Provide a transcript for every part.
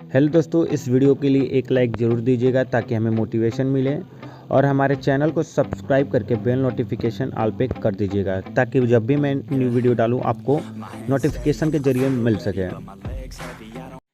Hello दोस्तों, इस video के लिए एक लाइक ज़रूर दीजिएगा ताकि हमें मोटिवेशन मिले और हमारे चैनल को सब्सक्राइब करके बेल नोटिफिकेशन ऑल पे कर दीजिएगा ताकि जब भी मैं न्यू वीडियो डालूं आपको नोटिफिकेशन के जरिए मिल सके।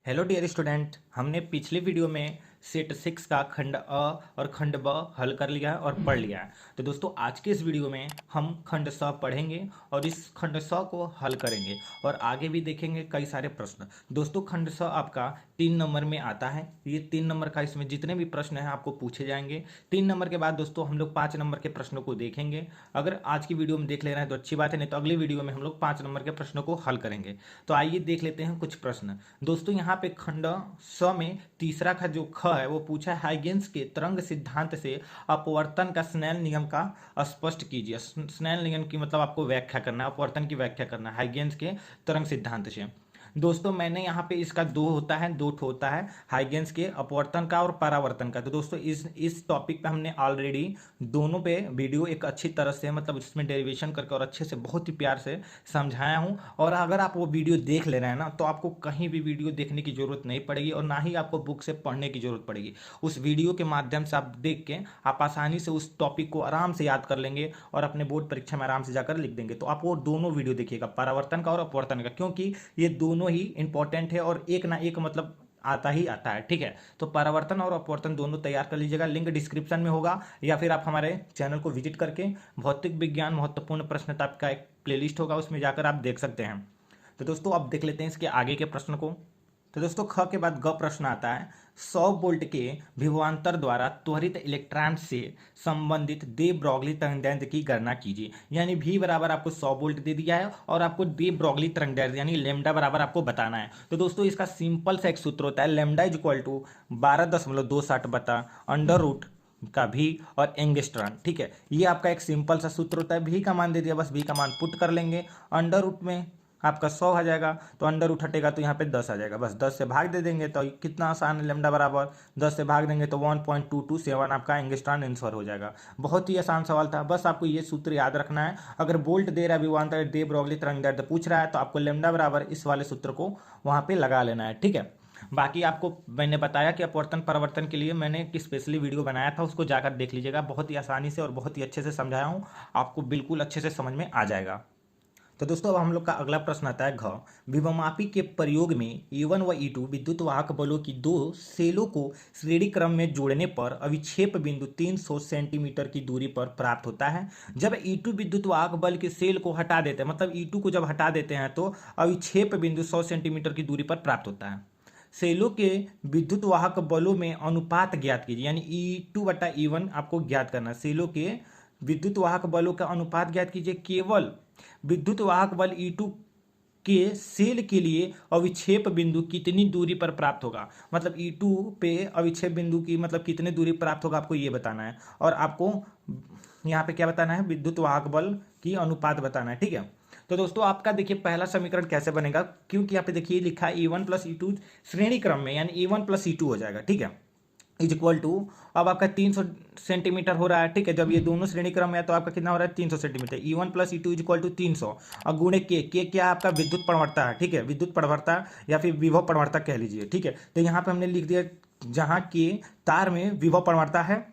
हेलो डियर स्टूडेंट, हमने पिछले वीडियो में सेट 6 का खंड अ और खंड ब हल कर लिया है और पढ़ लिया है। तो दोस्तों आज के इस वीडियो में हम खंड स पढ़ेंगे और इस खंड स को हल करेंगे और आगे भी देखेंगे कई सारे प्रश्न। दोस्तों खंड स आपका 3 नंबर में आता है। ये 3 नंबर का इसमें जितने भी प्रश्न हैं आपको पूछे जाएंगे। 3 नंबर के बाद दोस्तों हम लोग 5 नंबर के प्रश्नों को देखेंगे। अगर आज की वीडियो में देख ले रहे हैं तो अच्छी बात है, नहीं तो अगली वीडियो में हम लोग 5 नंबर के प्रश्नों को हल करेंगे। तो आइए देख लेते हैं कुछ प्रश्न। दोस्तों यहाँ पे खंड स में तीसरा का जो ख है वो पूछा है, हाइगेन्स के तरंग सिद्धांत से अपवर्तन का स्नेल नियम का स्पष्ट कीजिए। स्नेल नियम की मतलब आपको व्याख्या करना है, अपवर्तन की व्याख्या करना है हाइगेन्स के तरंग सिद्धांत से। दोस्तों मैंने यहाँ पे इसका दो ठो होता है, हाइगेन्स के अपवर्तन का और परावर्तन का। तो दोस्तों इस टॉपिक पे हमने ऑलरेडी दोनों पे वीडियो एक अच्छी तरह से मतलब इसमें डेरिवेशन करके और अच्छे से बहुत ही प्यार से समझाया हूँ। और अगर आप वो वीडियो देख ले रहे हैं ना तो आपको कहीं भी वीडियो देखने की जरूरत नहीं पड़ेगी और ना ही आपको बुक से पढ़ने की जरूरत पड़ेगी। उस वीडियो के माध्यम से आप देख के आप आसानी से उस टॉपिक को आराम से याद कर लेंगे और अपने बोर्ड परीक्षा में आराम से जाकर लिख देंगे। तो आप वो दोनों वीडियो देखिएगा, परावर्तन का और अपवर्तन का, क्योंकि ये दोनों ही इंपॉर्टेंट है और एक ना एक मतलब आता ही आता है। ठीक है, तो परावर्तन और अपवर्तन दोनों तैयार कर लीजिएगा। लिंक डिस्क्रिप्शन में होगा या फिर आप हमारे चैनल को विजिट करके भौतिक विज्ञान महत्वपूर्ण प्रश्न टाइप का एक प्लेलिस्ट होगा, उसमें जाकर आप देख सकते हैं। तो दोस्तों अब देख लेते हैं इसके आगे के प्रश्न को। तो दोस्तों ख के बाद ग प्रश्न आता है, 100 वोल्ट के विभवांतर द्वारा त्वरित इलेक्ट्रॉन से संबंधित दे ब्रॉगली तरंगदैर्ध्य की गणना कीजिए। यानी V बराबर आपको 100 वोल्ट दे दिया है और आपको दे ब्रॉगली तरंगदैर्ध्य यानी लेमडा बराबर आपको बताना है। तो दोस्तों इसका सिंपल सा एक सूत्र होता है, लेमडा इज इक्वल टू 12.260 बता अंडर रूट का भी और एंगस्ट्रॉन। ठीक है, ये आपका एक सिंपल सा सूत्र होता है। V का मान दे दिया, बस V का मान पुट कर लेंगे। अंडर रूट में आपका 100 आ जाएगा तो अंडर रूट हटेगा तो यहाँ पे 10 आ जाएगा, बस 10 से भाग दे देंगे। तो कितना आसान है, लेमडा बराबर 10 से भाग देंगे तो 1.227 आपका एंगस्ट्रॉन आंसर हो जाएगा। बहुत ही आसान सवाल था, बस आपको ये सूत्र याद रखना है। अगर वोल्ट दे रहा है, विभवांतर दे ब्रॉगली तरंगदैर्ध्य पूछ रहा है तो आपको लेमडा बराबर इस वाले सूत्र को वहाँ पे लगा लेना है। ठीक है, बाकी आपको मैंने बताया कि अपवर्तन परावर्तन के लिए मैंने एक स्पेशली वीडियो बनाया था, उसको जाकर देख लीजिएगा। बहुत ही आसानी से और बहुत ही अच्छे से समझाया हूँ, आपको बिल्कुल अच्छे से समझ में आ जाएगा। तो दोस्तों अब हम लोग का अगला प्रश्न आता है घ, विभवमापी के प्रयोग में E1 व E2 विद्युत वाहक बलों की दो सेलों को श्रेणी क्रम में जोड़ने पर अविक्षेप बिंदु 300 सेंटीमीटर की दूरी पर प्राप्त होता है। जब E2 विद्युत वाहक बल के सेल को हटा देते हैं, मतलब E2 को जब हटा देते हैं तो अविक्षेप बिंदु 100 सेंटीमीटर की दूरी पर प्राप्त होता है। सेलों के विद्युत वाहक बलों में अनुपात ज्ञात कीजिए, यानी E2/E1 आपको ज्ञात करना है। सेलों के विद्युत वाहक बलों का अनुपात ज्ञात कीजिए। केवल विद्युत वाहक बल E2 के सेल के लिए अविक्षेप बिंदु कितनी दूरी पर प्राप्त होगा, मतलब E2 पे अविक्षेप बिंदु की मतलब कितनी दूरी प्राप्त होगा आपको ये बताना है। और आपको यहाँ पे क्या बताना है, विद्युत वाहक बल की अनुपात बताना है। ठीक है, तो दोस्तों आपका देखिए पहला समीकरण कैसे बनेगा, क्योंकि यहाँ पे देखिए लिखा है E1 प्लस E2 श्रेणी क्रम में, यानी E1 प्लस E2 हो जाएगा। ठीक है, इज इक्वल टू, अब आपका 300 सेंटीमीटर हो रहा है। ठीक है, जब ये दोनों श्रेणी क्रम में है तो आपका कितना हो रहा है 300 centimetre. E1 plus E2 is equal to 300 और गुणे के क्या आपका विद्युत प्रवणता है। ठीक है, विद्युत प्रवणता या फिर विभव प्रवणता कह लीजिए। ठीक है, तो यहाँ पे हमने लिख दिया जहाँ के तार में विभव प्रवणता है।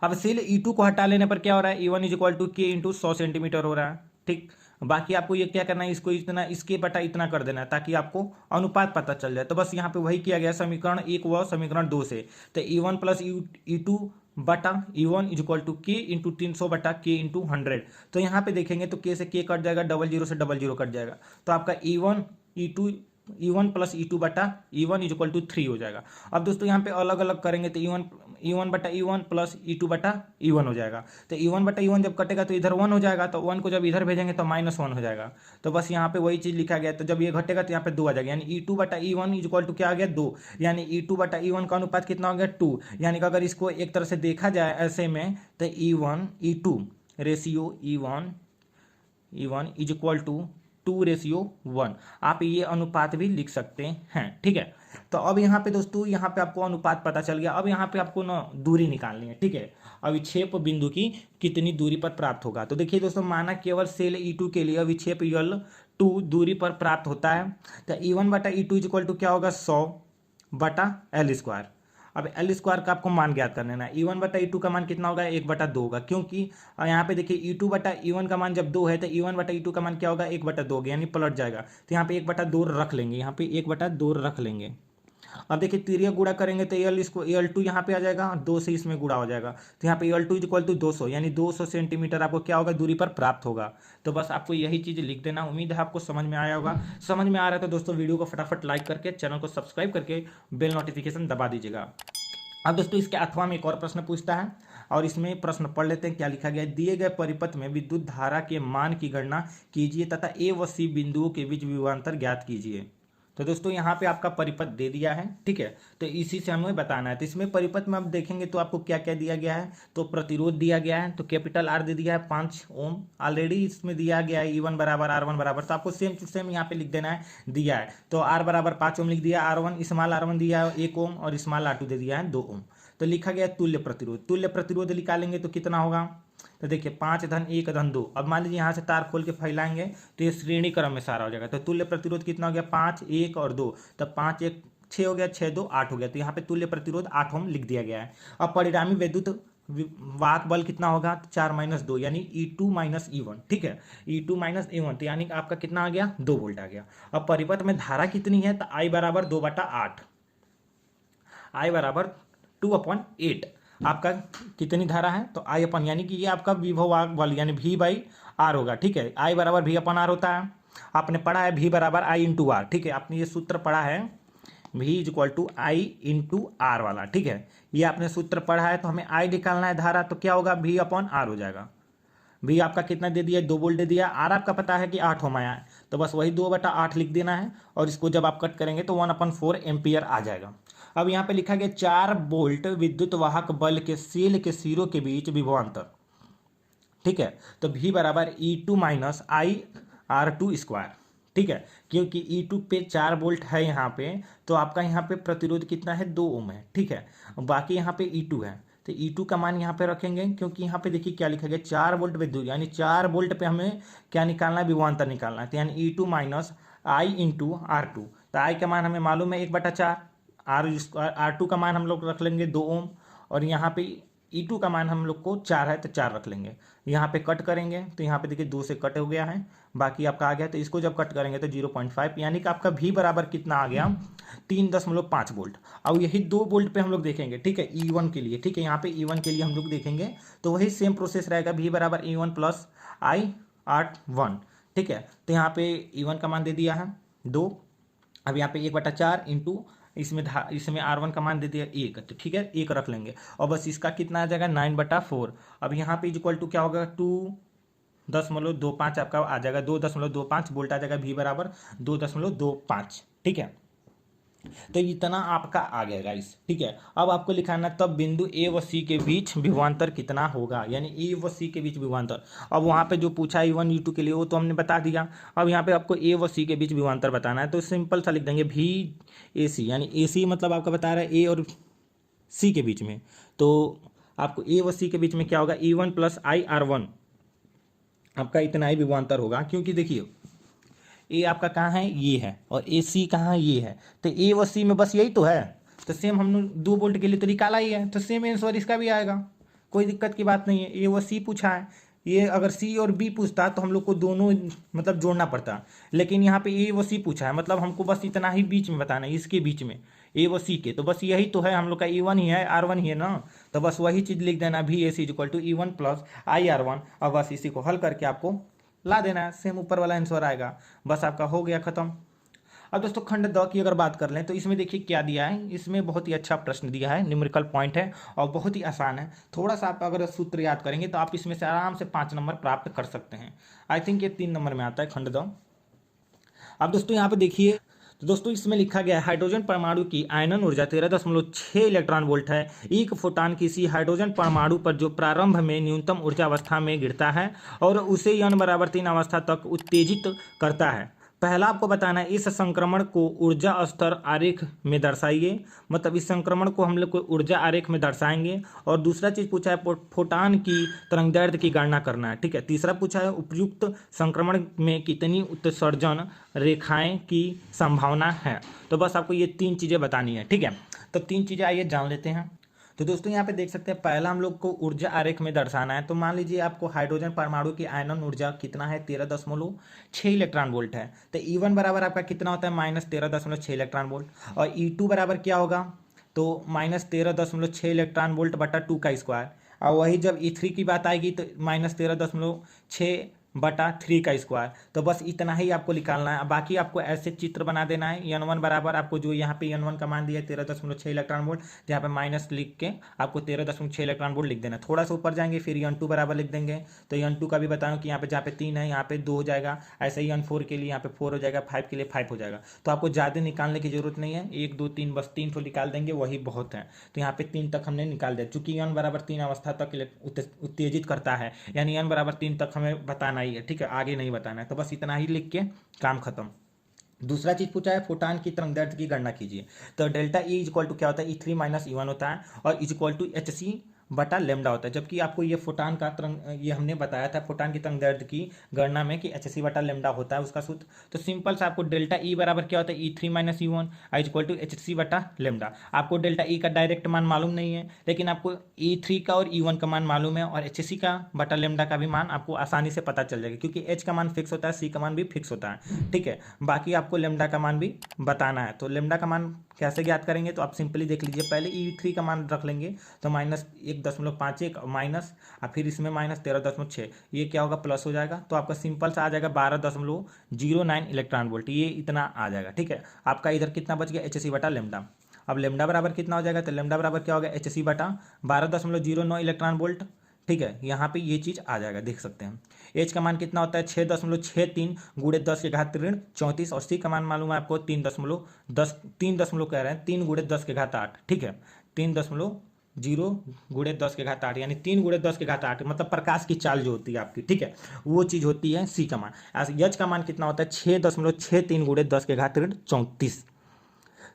अब सेल E2 को हटा लेने पर क्या हो रहा है, E1 इज इक्वल टू के इंटू 100 सेंटीमीटर हो रहा है। ठीक, बाकी आपको ये क्या करना है, इसको इतना इसके बटा इतना कर देना है ताकि आपको अनुपात पता चल जाए। तो बस यहाँ पे वही किया गया समीकरण 1 व समीकरण 2 से। तो E1 प्लस E2 बटा E1 इज इक्वल टू के इंटू 300 बटा के इंटू 100। तो यहाँ पे देखेंगे तो के से के कट जाएगा, 00 से 00 कट जाएगा। तो आपका E1 प्लस E2 बटा E1 इज इक्वल टू 3 हो जाएगा। अब दोस्तों यहाँ पे अलग अलग करेंगे तो E1 बटा E1 प्लस E2 बटा E1 हो जाएगा। तो E1 बटा E1 जब कटेगा तो इधर 1 हो जाएगा, तो 1 को जब इधर भेजेंगे तो -1 हो जाएगा। तो बस यहाँ पे वही चीज़ लिखा गया, तो जब ये घटेगा तो यहाँ पे 2 आ जाएगा, यानी E2 बटा E1 इज इक्वल टू क्या आ गया 2, यानी E2 बटा E1 का अनुपात कितना हो गया 2। यानी कि अगर इसको एक तरह से देखा जाए ऐसे में तो E1 E2 ratio E1 is equal to 2:1 आप ये अनुपात भी लिख सकते हैं। ठीक है, तो अब यहाँ पे दोस्तों यहाँ पे आपको अनुपात पता चल गया। अब यहाँ पे आपको ना दूरी निकालनी है। ठीक है, अविक्षेप बिंदु की कितनी दूरी पर प्राप्त होगा। तो देखिए दोस्तों, माना केवल सेल E2 के लिए अविक्षेप L2 दूरी पर प्राप्त होता है। तो E1 बटा E2 इज इक्वल टू क्या होगा 100 बटा एल स्क्वायर। अब एल स्क्वायर का आपको मान ज्ञात कर लेना है। ई वन बटा ई टू का मान कितना होगा, 1/2 होगा, क्योंकि यहाँ पे देखिए ई टू बटा ई वन का मान जब 2 है तो ई वन बटा ई टू का मान क्या होगा, 1/2 होगा, यानी पलट जाएगा। तो यहाँ पे 1/2 रख लेंगे, यहाँ पे 1/2 रख लेंगे। अब देखिए तिरिया गुणा करेंगे तो एल टू यहाँ पे आ जाएगा, 2 से इसमें गुणा हो जाएगा, तो यहाँ पे एल टू इक्वल टू 200, यानी 200 सेंटीमीटर आपको क्या होगा, दूरी पर प्राप्त होगा। तो बस आपको यही चीज़ लिख देना। उम्मीद है आपको समझ में आया होगा। समझ में आ रहा है तो दोस्तों वीडियो को फटाफट लाइक करके चैनल को सब्सक्राइब करके बेल नोटिफिकेशन दबा दीजिएगा। अब दोस्तों इसके अथवा में एक और प्रश्न पूछता है, और इसमें प्रश्न पढ़ लेते हैं क्या लिखा गया है। दिए गए परिपथ में विद्युत धारा के मान की गणना कीजिए तथा ए व सी बिंदुओं के बीच विभवांतर ज्ञात कीजिए। तो दोस्तों यहाँ पे आपका परिपथ दे दिया है, ठीक है, तो इसी से हमें बताना है। तो इसमें परिपथ में आप देखेंगे तो आपको क्या क्या दिया गया है, तो प्रतिरोध दिया गया है, तो कैपिटल आर दे दिया है 5 ओम, ऑलरेडी इसमें दिया गया है E1 बराबर R1 बराबर, तो आपको सेम टू सेम यहाँ पे लिख देना है, दिया है। तो R बराबर 5 ओम लिख दिया, R1 स्मॉल R1 दिया है 1 ओम और स्मॉल R2 दे दिया है 2 ओम। तो लिखा गया तुल्य प्रतिरोध। तुल्य प्रतिरोध निकालेंगे तो कितना होगा, तो देखिए 5 धन 1 धन 2। अब मान लीजिए यहाँ से तार खोल के फैलाएंगे तो ये श्रेणी क्रम में सारा हो जाएगा। तो तुल्य प्रतिरोध कितना हो गया, 5 1 और 2, तब 5 1 6 हो गया, 6 2 8 हो गया। तो यहाँ पे तुल्य प्रतिरोध 8 ओम लिख दिया गया है। अब परिणामी विद्युत वाहक बल कितना होगा, 4 - 2 यानी E2 - E1, ठीक है, E2 - E1, तो यानी आपका कितना आ गया, 2 वोल्ट आ गया। अब परिपथ में धारा कितनी है, तो I बराबर 2/8, I बराबर 2/8 आपका कितनी धारा है, तो आई अपन, यानी कि ये आपका विभवाक बल यानी V/R होगा, ठीक है। I बराबर V/R होता है, आपने पढ़ा है V बराबर I × R, ठीक है, आपने ये सूत्र पढ़ा है V = I × R वाला, ठीक है, ये आपने सूत्र पढ़ा है। तो हमें I निकालना है धारा, तो क्या होगा, V/R हो जाएगा। V आपका कितना दे दिया, 2 वोल्ट दे दिया, R आपका पता है कि 8 ओम आया है, तो बस वही 2/8 लिख देना है, और इसको जब आप कट करेंगे तो 1/4 एम्पियर आ जाएगा। अब यहाँ पे लिखा गया 4 वोल्ट विद्युत वाहक बल के सेल के सिरों के बीच विभवांतर, ठीक है, तो V बराबर E2 - IR2 स्क्वायर, ठीक है, क्योंकि E2 पे 4 वोल्ट है यहाँ पे, तो आपका यहाँ पे प्रतिरोध कितना है, 2 ओम है, ठीक है, बाकी यहाँ पे E2 है, तो E2 का मान यहाँ पे रखेंगे, क्योंकि यहाँ पे देखिए क्या लिखा गया, 4 वोल्ट विद्युत, यानी 4 वोल्ट पे हमें क्या निकालना है, विभवांतर निकालना है, तो यानी E2 - I × R2, तो I का मान हमें मालूम है 1/4, R2 का मान हम लोग रख लेंगे 2 ओम, और यहाँ पे E2 का मान हम लोग को 4 है तो 4 रख लेंगे। यहाँ पे कट करेंगे तो यहाँ पे देखिए 2 से कट हो गया है, बाकी आपका आ गया, तो इसको जब कट करेंगे तो 0.5, यानी कि आपका V बराबर कितना आ गया, 3.5 वोल्ट। अब यही 2 वोल्ट पे हम लोग देखेंगे, ठीक है, E1 के लिए, ठीक है, यहाँ पे E1 के लिए हम लोग देखेंगे तो वही सेम प्रोसेस रहेगा, V बराबर E1 + I/R1, ठीक है, तो यहाँ पे E1 का मान दे दिया है 2, अब यहाँ पे 1/4 इंटू इसमें R1 का मान दे दिया 1, तो ठीक है, 1 रख लेंगे, और बस इसका कितना आ जाएगा, 9/4। अब यहाँ पे इक्वल टू क्या होगा, 2.25 आपका आ जाएगा, 2.25 वोल्ट आ जाएगा, V बराबर 2.25, ठीक है, तो इतना आपका आ गया गाइस, ठीक है। अब आपको लिखाना तब बिंदु ए व सी के बीच विभवांतर कितना होगा, यानी ए व सी के बीच विभवांतर। अब वहाँ पे जो पूछा E1 E2 के लिए वो तो हमने बता दिया, अब यहाँ पे आपको ए व सी के बीच विभवांतर बताना है, तो सिंपल सा लिख देंगे VAC, यानी AC मतलब आपका बता रहा है ए और सी के बीच में, तो आपको ए व सी के बीच में क्या होगा, E1 + IR1, आपका इतना ही विभवांतर होगा, क्योंकि देखिए ए आपका कहाँ है, ये है, और ए सी कहाँ, ये है, तो ए व सी में बस यही तो है, तो सेम हमने 2 वोल्ट के लिए तो निकाला ही है, तो सेम आंसर इसका भी आएगा, कोई दिक्कत की बात नहीं है। ए व सी पूछा है, ये अगर सी और बी पूछता तो हम लोग को दोनों मतलब जोड़ना पड़ता, लेकिन यहाँ पे ए व सी पूछा है, मतलब हमको बस इतना ही बीच में बताना है, इसके बीच में ए व सी के, तो बस यही तो है, हम लोग का E1 ही है, R1 ही है ना, तो बस वही चीज़ लिख देना, VAC = E1 + IR1, और बस इसी को हल करके आपको ला देना है, सेम ऊपर वाला आंसर आएगा, बस आपका हो गया खत्म। अब दोस्तों खंड द की अगर बात कर लें तो इसमें देखिए क्या दिया है, इसमें बहुत ही अच्छा प्रश्न दिया है, न्यूमेरिकल पॉइंट है और बहुत ही आसान है, थोड़ा सा आप अगर सूत्र याद करेंगे तो आप इसमें से आराम से 5 नंबर प्राप्त कर सकते हैं। आई थिंक ये 3 नंबर में आता है खंड द। अब दोस्तों यहाँ पे देखिए, तो दोस्तों इसमें लिखा गया है हाइड्रोजन परमाणु की आयनन ऊर्जा 13.6 इलेक्ट्रॉन वोल्ट है। एक फोटॉन किसी हाइड्रोजन परमाणु पर जो प्रारंभ में न्यूनतम ऊर्जा अवस्था में गिरता है और उसे n = 3 अवस्था तक उत्तेजित करता है, पहला आपको बताना है इस संक्रमण को ऊर्जा स्तर आरेख में दर्शाइए, मतलब इस संक्रमण को हम लोग को ऊर्जा आरेख में दर्शाएंगे। और दूसरा चीज पूछा है फोटान की तरंगदैर्ध्य की गणना करना है, ठीक है। तीसरा पूछा है उपयुक्त संक्रमण में कितनी उत्सर्जन रेखाएं की संभावना है। तो बस आपको ये 3 चीजें बतानी है, ठीक है। तो 3 चीजें आइए जान लेते हैं। तो दोस्तों यहाँ पे देख सकते हैं पहला हम लोग को ऊर्जा आरेख में दर्शाना है। तो मान लीजिए आपको हाइड्रोजन परमाणु की आयनन ऊर्जा कितना है, 13.6 इलेक्ट्रॉन वोल्ट है। तो E1 बराबर आपका कितना होता है, -13.6 इलेक्ट्रॉन वोल्ट। और E2 बराबर क्या होगा, तो -13.6 इलेक्ट्रॉन वोल्ट बटा 2 का स्क्वायर। और वही जब E3 की बात आएगी तो -13.6 बटा 3 का स्क्वायर। तो बस इतना ही आपको निकालना है। बाकी आपको ऐसे चित्र बना देना है। N1 बराबर आपको जो यहाँ पे N1 का मान दिया है 13.6 इलेक्ट्रॉन वोल्ट, जहाँ पे माइनस लिख के आपको 13.6 इलेक्ट्रॉन वोल्ट लिख देना। थोड़ा सा ऊपर जाएंगे फिर N2 बराबर लिख देंगे। तो N2 का भी बताऊँ कि यहाँ पे जहाँ पे 3 है यहाँ पे 2 हो जाएगा। ऐसे ही N4 के लिए यहाँ पे 4 हो जाएगा, 5 के लिए 5 हो जाएगा। तो आपको ज़्यादा निकालने की जरूरत नहीं है, 1 2 3 बस 3 तो निकाल देंगे, वही बहुत है। तो यहाँ पे 3 तक हमने निकाल दिया। चूंकि N बराबर 3 अवस्था तक उत्तेजित करता है, यानी N बराबर 3 तक हमें बताना ही है, ठीक है, आगे नहीं बताना है। तो बस इतना ही लिख के काम खत्म। दूसरा चीज पूछा है फोटान की तरंगदैर्ध्य की गणना कीजिए। तो डेल्टा E इक्वल टू क्या होता है, E3 - E1 होता है, और इक्वल टू HC बटा लेमडा होता है। जबकि आपको ये फोटान का ये हमने बताया था फोटान की तरंगदैर्ध्य की गणना में कि HC बटा लेमडा होता है उसका सूत्र। तो सिंपल से आपको डेल्टा E बराबर क्या होता है, E3 - E1 equal to HC बटा लेमडा। आपको डेल्टा E का डायरेक्ट मान मालूम नहीं है, लेकिन आपको E3 का और E1 का मान मालूम है, और HC का बटा लेमडा का भी मान आपको आसानी से पता चल जाएगा, क्योंकि H का मान फिक्स होता है, C का मान भी फिक्स होता है, ठीक है। बाकी आपको लेमडा का मान भी बताना है। तो लेमडा का मान कैसे ज्ञात करेंगे, तो आप सिंपली देख लीजिए। पहले E3 का मान रख लेंगे, तो -1.51 माइनस, और फिर इसमें -13.6, ये क्या होगा, प्लस हो जाएगा। तो आपका सिंपल सा आ जाएगा 12.09 इलेक्ट्रॉन वोल्ट, ये इतना आ जाएगा, ठीक है। आपका इधर कितना बच गया, HC बटा लेमडा। अब लेमडा बराबर कितना हो जाएगा, तो लेमडा बराबर क्या होगा, HC बटा 12.09 इलेक्ट्रॉन वोल्ट, ठीक है। यहाँ पे ये चीज़ आ जाएगा, देख सकते हैं। एच का मान कितना होता है, 6.63 गुणे 10 के घात ऋण 34, और सी का मान मालूम है आपको 3 दशमलव कह रहे हैं 3 गुणे 10 के घात 8, ठीक है। 3.0 गुणे 10 के घात 8, यानी 3 गुणे 10 के घात 8, मतलब प्रकाश की चाल जो होती है आपकी, ठीक है, वो चीज़ होती है सी का मान। एच का मान कितना होता है, 6.63 गुणे 10 के घात ऋण 34।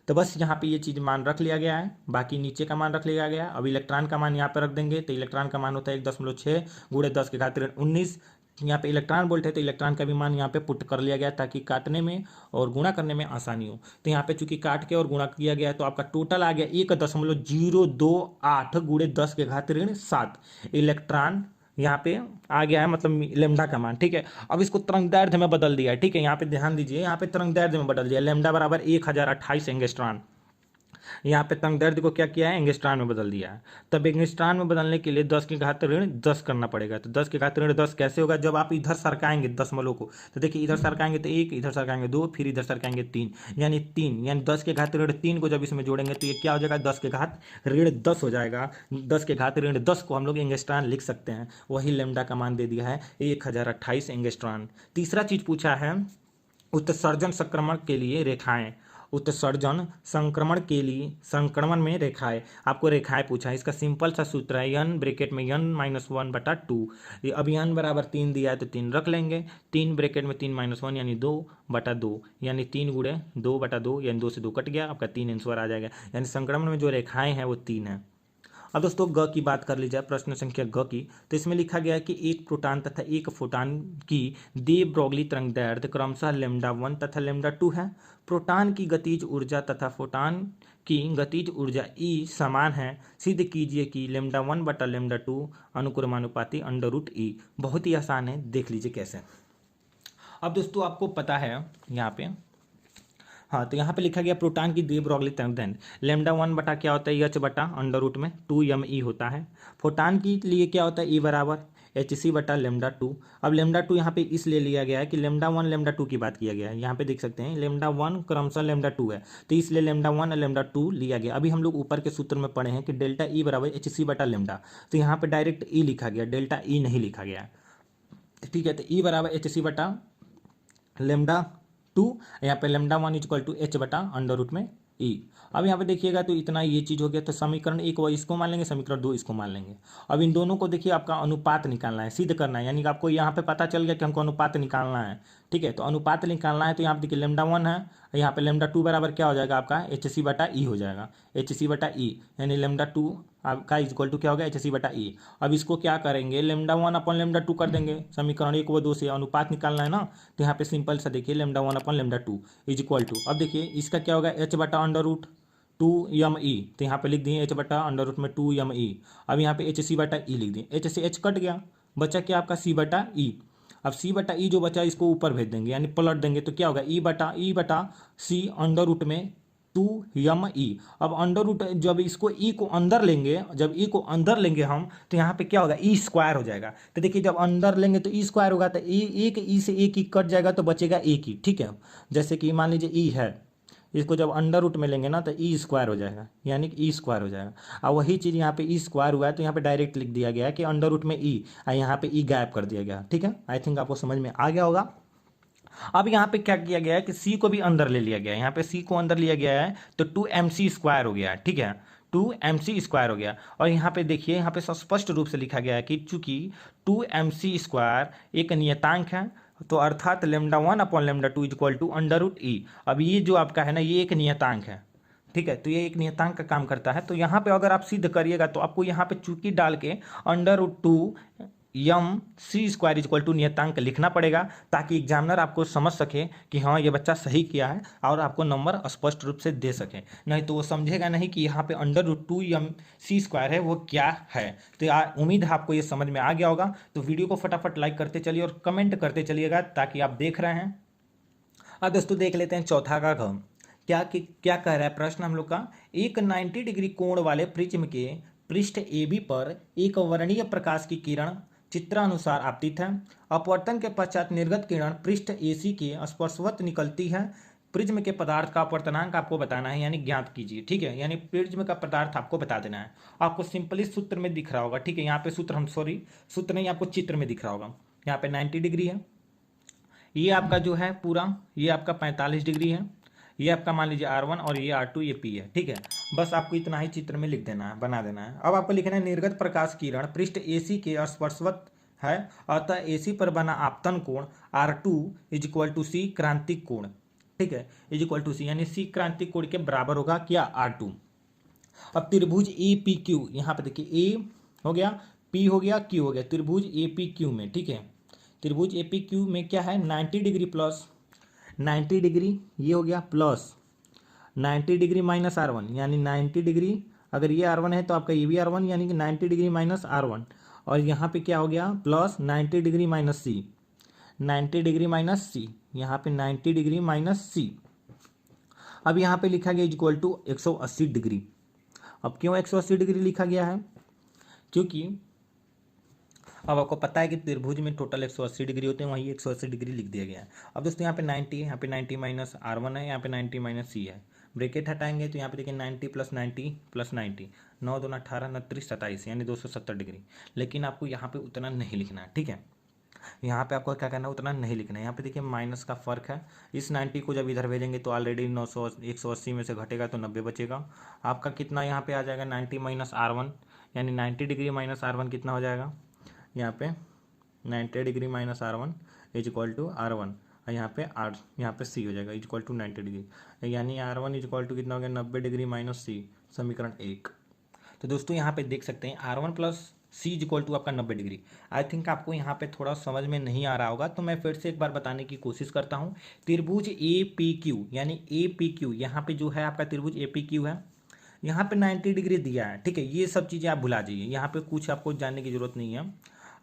तो बस यहाँ पे ये चीज़ मान रख लिया गया है, बाकी नीचे का मान रख लिया गया है। अब इलेक्ट्रॉन का मान यहाँ पे रख देंगे, तो इलेक्ट्रॉन का मान होता है 1.6 गुणे 10 के घात ऋण 19। यहाँ पे इलेक्ट्रॉन वोल्ट है, तो इलेक्ट्रॉन का भी मान यहाँ पे पुट कर लिया गया ताकि काटने में और गुणा करने में आसानी हो। तो यहाँ पे चूंकि काट के और गुणा किया गया है, तो आपका टोटल आ गया 1.028 गुणे 10 के घात ऋण 7 इलेक्ट्रॉन यहाँ पे आ गया है, मतलब लेमडा का मान, ठीक है। अब इसको तरंगदैर्ध्य में बदल दिया है, ठीक है। यहाँ पे ध्यान दीजिए, यहाँ पे तरंगदैर्ध्य में बदल दिया, लेमडा बराबर 1028 एंगस्ट्रॉन। यहाँ पे तरंगदैर्ध्य को क्या किया है, एंगस्ट्रॉन में बदल दिया है। तब एंगस्ट्रॉन में बदलने के लिए 10 के घात ऋण 10 करना पड़ेगा। तो 10 के घात ऋण 10 कैसे होगा, जब आप इधर सरकाएंगे दशमलव को, तो देखिए इधर सरकाएंगे तो 1, इधर सरकाएंगे 2, फिर इधर सरकाएंगे 3, यानी 3, यानी 10 के घात ऋण 3 को जब इसमें जोड़ेंगे तो ये क्या हो जाएगा, 10 के घात ऋण 10 हो जाएगा। 10 के घात ऋण 10 को हम लोग एंगस्ट्रॉन लिख सकते हैं। वही लेमडा का मान दे दिया है 1028 एंगस्ट्रॉन। तीसरा चीज पूछा है उत्सर्जन संक्रमण के लिए रेखाएं। उत्सर्जन संक्रमण के लिए संक्रमण में रेखाएं, आपको रेखाएं पूछा है। इसका सिंपल सा सूत्र है n ब्रैकेट में n-1 बटा 2। अब n बराबर 3 दिया है तो 3 रख लेंगे, 3 ब्रैकेट में 3 - 1 यानी 2 बटा 2, यानी 3 गुणे 2 बटा 2, यानी 2 से 2 कट गया, आपका 3 आंसर आ जाएगा। यानी संक्रमण में जो रेखाएं हैं वो 3 है। अब दोस्तों ग की बात कर ली जाए, प्रश्न संख्या ग की, तो इसमें लिखा गया है कि एक प्रोटॉन तथा एक फोटॉन की दे ब्रोगली तरंगदैर्ध्य क्रमशः λ1 तथा λ2 है। प्रोटॉन की गतिज ऊर्जा तथा फोटॉन की गतिज ऊर्जा E समान है। सिद्ध कीजिए कि λ1 बटा λ2 अनुक्रमानुपाती √E। बहुत ही आसान है, देख लीजिए कैसे। अब दोस्तों आपको पता है यहाँ पे, हाँ, तो यहाँ पे लिखा गया प्रोटॉन की दे ब्रोगली तरंगदैर्ध्य λ1 बटा क्या होता है, h बटा √ 2m होता है। फोटॉन के लिए क्या होता है, E बराबर HC बटा λ2। अब λ2 यहाँ पे इसलिए लिया गया है कि λ1 λ2 की बात किया गया है। यहाँ पे देख सकते हैं λ1 क्रमशः λ2 है, तो इसलिए λ1 और λ2 लिया गया। अभी हम लोग ऊपर के सूत्र में पढ़े हैं कि डेल्टा E बराबर HC बटा λ, तो यहाँ पे डायरेक्ट E लिखा गया, डेल्टा E नहीं लिखा गया, ठीक है। तो E बराबर HC बटा λ2, यहाँ पे λ1 = h बटा √E। अब यहाँ पे देखिएगा तो इतना ये चीज़ हो गया। तो समीकरण 1 वो इसको मान लेंगे, समीकरण 2 इसको मान लेंगे। अब इन दोनों को देखिए आपका अनुपात निकालना है, सिद्ध करना है, यानी कि आपको यहाँ पे पता चल गया कि हमको अनुपात निकालना है, ठीक है। तो अनुपात निकालना है तो यहाँ पे देखिए लेमडा 1 है, यहाँ पे लेमडा 2 बराबर क्या हो जाएगा आपका एच सी बटा ई हो जाएगा, एच सी बटा ई, यानी लेमडा 2 आपका इक्वल टू क्या होगा एच सी बटा ई। अब इसको क्या करेंगे लेमडा 1 अपन लेमडा 2 कर देंगे, समीकरण 1 व 2 से अनुपात निकालना है ना, तो यहाँ पे सिंपल सा देखिए लेमडा 1 अपन लेमडा 2 इज इक्वल टू, अब देखिए इसका क्या होगा एच बटा अंडर रूट 2m ई, तो यहाँ पे लिख दिए एच बटा अंडर रूट में 2m ई। अब यहाँ पे एच सी बटा ई लिख दिए, एच से एच कट गया, बचा क्या आपका सी बटा ई। अब सी बटा ई जो बचा इसको ऊपर भेज देंगे यानी पलट देंगे, तो क्या होगा ई बटा सी अंडर रूट में 2m ई। अब अंडर रूट जब इसको ई को अंदर लेंगे, जब ई को अंदर लेंगे हम तो यहाँ पे क्या होगा ई स्क्वायर हो जाएगा। तो देखिए जब अंदर लेंगे तो ई स्क्वायर होगा, तो एक ई से एक ही कट जाएगा तो बचेगा एक ही, ठीक है। जैसे कि मान लीजिए ई है, इसको जब अंडर रूट में लेंगे ना तो ई स्क्वायर हो जाएगा, यानी कि ई स्क्वायर हो जाएगा। और वही चीज़ यहाँ पे ई स्क्वायर हुआ है तो यहाँ पे डायरेक्ट लिख दिया गया है कि अंडर रूट में ई, और यहाँ पे ई गायब कर दिया गया, ठीक है। आई थिंक आपको समझ में आ गया होगा। अब यहाँ पे क्या किया गया है कि सी को भी अंदर ले लिया गया है, यहाँ पे सी को अंदर लिया गया है तो 2mc स्क्वायर हो गया, ठीक है, 2mc स्क्वायर हो गया। और यहाँ पे देखिए यहाँ पे स्पष्ट रूप से लिखा गया है कि चूंकि 2mc स्क्वायर एक नियतांक है तो अर्थात lambda 1 upon lambda 2 equal to under root E. अब ये जो आपका है ना ये एक नियतांक है, ठीक है, तो ये एक नियतांक का काम करता है। तो यहाँ पे अगर आप सिद्ध करिएगा तो आपको यहाँ पे चूंकि डाल के under root 2m c square equal to नियतांक लिखना पड़ेगा, ताकि एग्जामिनर आपको समझ सके कि हाँ ये बच्चा सही किया है और आपको नंबर स्पष्ट रूप से दे सके, नहीं तो वो समझेगा नहीं कि यहाँ पे under root 2m c square है वो क्या है। तो उम्मीद है आपको ये समझ में आ गया होगा। तो वीडियो को फटाफट लाइक करते चलिए और कमेंट करते चलिएगा ताकि आप देख रहे हैं। अब दोस्तों देख लेते हैं चौथा का घ। क्या कह रहा है प्रश्न हम लोग का, एक 90 डिग्री कोण वाले प्रिज्म के पृष्ठ AB पर एक वर्णीय प्रकाश की किरण चित्रानुसार आपतित है। अपवर्तन के पश्चात निर्गत किरण पृष्ठ AC के स्पर्शवत निकलती है। प्रिज्म के पदार्थ का अपवर्तनांक आपको बताना है, यानी ज्ञात कीजिए, ठीक है, यानी प्रिज्म का पदार्थ आपको बता देना है। आपको सिंपली सूत्र में दिख रहा होगा, ठीक है, यहाँ पे सूत्र नहीं आपको चित्र में दिख रहा होगा। यहाँ पे 90 डिग्री है, ये आपका जो है पूरा ये आपका 45 डिग्री है, ये आपका मान लीजिए R1 और ये R2 ये P है, ठीक है। बस आपको इतना ही चित्र में लिख देना है, बना देना है। अब आपको लिखना है निर्गत प्रकाश किरण पृष्ठ AC के स्पर्शवत है, अतः AC पर बना आपतन कोण R2 is equal to C क्रांतिक कोण, ठीक है, इज इक्वल टू C, यानी C क्रांतिक कोण के बराबर होगा क्या R2। अब त्रिभुज APQ, यहाँ पे देखिए A हो गया, P हो गया, Q हो गया, त्रिभुज APQ में, ठीक है, त्रिभुज APQ में क्या है 90 डिग्री प्लस 90 डिग्री ये हो गया प्लस 90 डिग्री माइनस R1, यानी 90 डिग्री अगर ये R1 है तो आपका ये भी R1, यानी कि 90 डिग्री माइनस R1, और यहाँ पे क्या हो गया plus 90 degree minus C, 90 degree minus C, यहाँ पे 90 डिग्री माइनस C। अब यहाँ पे लिखा गया इक्वल टू 180 डिग्री। अब क्यों 180 डिग्री लिखा गया है, क्योंकि अब आपको पता है कि त्रिभुज में टोटल 180 डिग्री होते हैं, वहीं 180 डिग्री लिख दिया गया है। अब दोस्तों यहाँ पे 90 है, यहाँ पे 90 माइनस R1 है, यहाँ पे 90 माइनस C है, ब्रैकेट हटाएंगे तो यहाँ पे देखिए 90 प्लस 90 प्लस 90, 9 दूना 18 29 27, यानी 270 डिग्री। लेकिन आपको यहाँ पे उतना नहीं लिखना है, ठीक है, यहाँ पे आपको क्या करना है उतना नहीं लिखना है। यहाँ पे देखिए माइनस का फर्क है, इस 90 को जब इधर भेजेंगे तो ऑलरेडी 180 में से घटेगा तो 90 बचेगा। आपका कितना यहाँ पे आ जाएगा 90 माइनस R1, यानी 90 डिग्री माइनस R1 कितना हो जाएगा, यहाँ पे 90 degree minus R1 is equal to R1, और यहाँ पे C हो जाएगा इज इक्वल टू 90 डिग्री, यानी R1 इज इक्वल टू कितना हो गया 90 डिग्री माइनस C, समीकरण 1। तो दोस्तों यहाँ पे देख सकते हैं R1 plus C is equal to आपका 90 डिग्री। आई थिंक आपको यहाँ पे थोड़ा समझ में नहीं आ रहा होगा, तो मैं फिर से एक बार बताने की कोशिश करता हूँ। त्रिभुज APQ, यानी APQ यहाँ पे जो है आपका त्रिभुज APQ है, यहाँ पे 90 डिग्री दिया है, ठीक है, ये सब चीज़ें आप भुला जाइए, यहाँ पे कुछ आपको जानने की जरूरत नहीं है,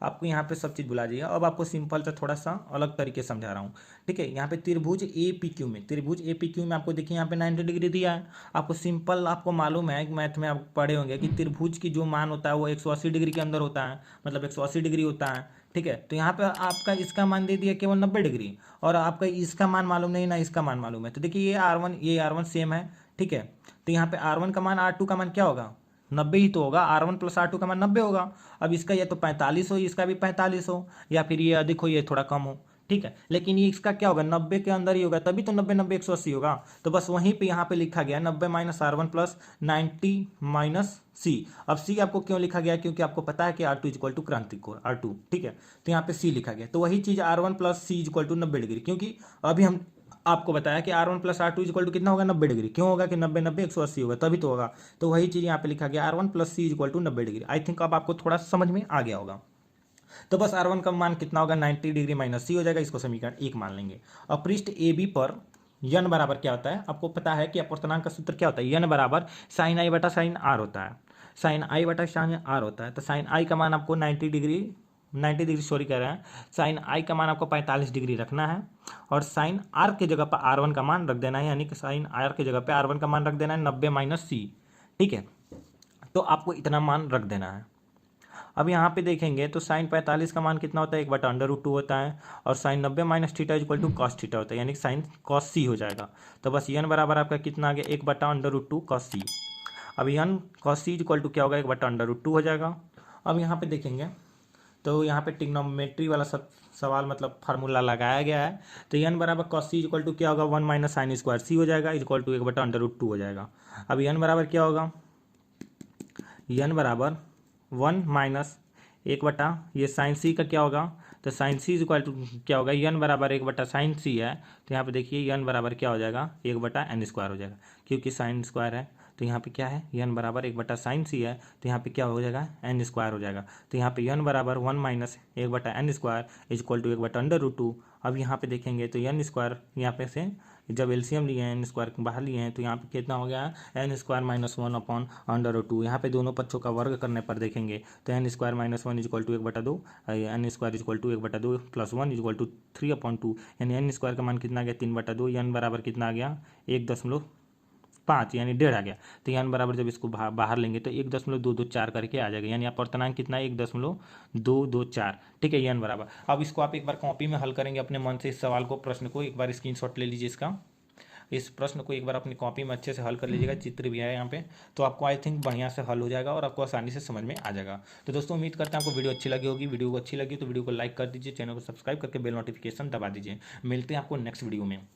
आपको यहाँ पे सब चीज़ भुला जाइए। अब आपको सिंपल सा थोड़ा सा अलग तरीके से समझा रहा हूँ, ठीक है। यहाँ पे त्रिभुज APQ में आपको देखिए यहाँ पे 90 डिग्री दिया है। आपको सिंपल आपको मालूम है मैथ में आप पढ़े होंगे कि त्रिभुज की जो मान होता है वो 180 डिग्री के अंदर होता है, मतलब 180 डिग्री होता है, ठीक है। तो यहाँ पे आपका इसका मान दे दिया केवल 90 डिग्री, और आपका इसका मान मालूम नहीं ना इसका मान मालूम है। तो देखिए ये R1 सेम है, ठीक है। तो यहाँ पे R1 का मान R2 का मान क्या होगा 90 ही तो होगा, R1 प्लस R2 का मान 90 होगा। अब इसका या तो 45 हो, इसका भी 45 हो, या फिर ये अधिक हो ये थोड़ा कम हो, ठीक है, लेकिन ये इसका क्या होगा, 90 के अंदर ही होगा, तभी तो 90 90 180 होगा। तो बस वहीं पे यहाँ पे लिखा गया 90 माइनस R1 प्लस 90 माइनस सी। अब सी आपको क्यों लिखा गया, क्योंकि आपको पता है कि R2 इक्वल टू क्रांतिक कोण R2, ठीक है, तो यहाँ पे सी लिखा गया। तो वही चीज़ R1 plus C equal to 90 degree, क्योंकि अभी हम आपको बताया कि R1 plus R2 equal to कितना होगा, 90 डिग्री। क्यों होगा कि 90 90 180 होगा, तभी तो होगा। तो वही चीज़ यहाँ पे लिखा गया R1 plus C equal to 90 degree. I think अब आपको थोड़ा समझ में आ गया होगा। तो बस R1 का मान कितना होगा, 90 डिग्री माइनस सी हो जाएगा, इसको समीकरण 1 मान लेंगे। और पृष्ठ ए बी पर यन बराबर क्या होता है, आपको पता है कि अपवर्तनांक का सूत्र क्या होता है, यन बराबर साइन आई बटा साइन आर होता है, साइन आई बटा साइन आर होता है। तो साइन आई का मान आपको 90 डिग्री सॉरी कह रहे हैं, साइन आई का मान आपको 45 डिग्री रखना है, और साइन आर के जगह पर R1 का मान रख देना है, यानी कि साइन आर के जगह पे R1 का मान रख देना है 90 माइनस सी, ठीक है। तो आपको इतना मान रख देना है। अब यहाँ पे देखेंगे तो साइन 45 का मान कितना होता है, 1/√2 होता है, और sine 90 minus theta equal to cos theta होता है, यानी साइन कॉस सी हो जाएगा। तो बस यन बराबर आपका कितना आ गया, 1/√2 कॉस सी। अब यन कॉस सी इक्वल टू क्या होगा, 1/√2 हो जाएगा। अब यहाँ पे देखेंगे तो यहाँ पे ट्रिग्नोमेट्री वाला सब सवाल मतलब फार्मूला लगाया गया है। तो यन बराबर कॉस सी इक्वल टू क्या होगा, 1 माइनस साइन स्क्वायर सी हो जाएगा, इक्वल टू 1/√2 हो जाएगा। अब यन बराबर क्या होगा, यन बराबर 1 माइनस 1 ये साइन सी का क्या होगा, तो साइन सी इक्वल टू क्या होगा, यन बराबर 1 साइन सी है, तो यहाँ पे देखिए यन बराबर क्या हो जाएगा, 1/n स्क्वायर हो जाएगा, क्योंकि साइन स्क्वायर है। तो यहाँ पे क्या है, यन बराबर 1 साइन सी है, तो यहाँ पे क्या हो जाएगा, n स्क्वायर हो जाएगा। तो यहाँ पे यन बराबर 1 minus 1/n square equal to 1/√2। अब यहाँ पे देखेंगे तो n स्क्वायर यहाँ पे से जब एलसीएम लिए हैं, n स्क्वायर बाहर लिए हैं, तो यहाँ पे कितना हो गया, n स्क्वायर माइनस 1/√2। यहाँ पे दोनों पक्षों का वर्ग करने पर देखेंगे तो n square minus 1 equal to 1/2, n square equal to 1/2 plus 1 equal to 3/2, यानी n स्क्वायर का मान कितना आ गया, 3/2, n बराबर कितना आ गया, 1.5 यानी 1.5 आ गया। तो n बराबर जब इसको बाहर लेंगे तो 1.224 करके आ जाएगा, यानी अपवर्तनांक कितना है, 1.224, ठीक है, n बराबर। अब इसको आप एक बार कॉपी में हल करेंगे अपने मन से, इस सवाल को, प्रश्न को एक बार स्क्रीनशॉट ले लीजिए इसका, इस प्रश्न को एक बार अपनी कॉपी में अच्छे से हल कर लीजिएगा, चित्र भी है यहाँ पे, तो आपको आई थिंक बढ़िया से हल हो जाएगा और आपको आसानी से समझ में आ जाएगा। तो दोस्तों उम्मीद करते हैं आपको वीडियो अच्छी लगी होगी। वीडियो को अच्छी लगी तो वीडियो को लाइक कर दीजिए, चैनल को सब्सक्राइब करके बेल नोटिफिकेशन दबा दीजिए। मिलते हैं आपको नेक्स्ट वीडियो में।